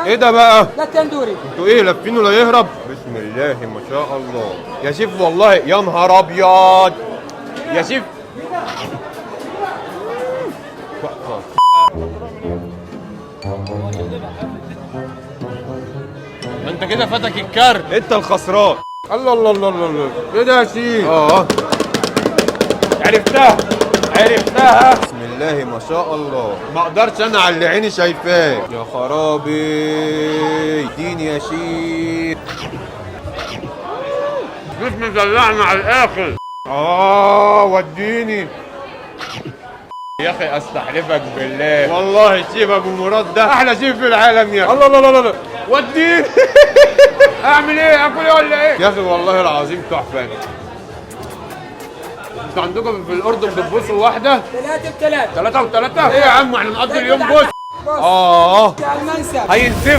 ايه ده بقى؟ ده التندوري. انتوا ايه لافينه لا يهرب؟ بسم الله ما شاء الله يا شيف، والله يا نهار ابيض يا شيف. انت كده فاتك الكارت، انت الخسران. الله الله الله الله الله، ايه ده يا شيف؟ عرفتها عرفتها. بسم الله ما شاء الله، ما اقدرش انا على اللي عيني شايفاه. يا خرابي اديني يا شيف. شيف مدلعنا على الاخر. وديني يا اخي، استحلفك بالله والله شيف ابو مراد ده احلى شيف في العالم يا اخي. الله الله الله الله، وديني. اعمل ايه؟ اكل ايه ولا ايه يا اخي؟ والله العظيم تحفه. انتوا عندكم في الاردن بتبصوا واحده 3 ب3 3 و3. ايه يا عم احنا نقضي اليوم بص. المنسف هينسف.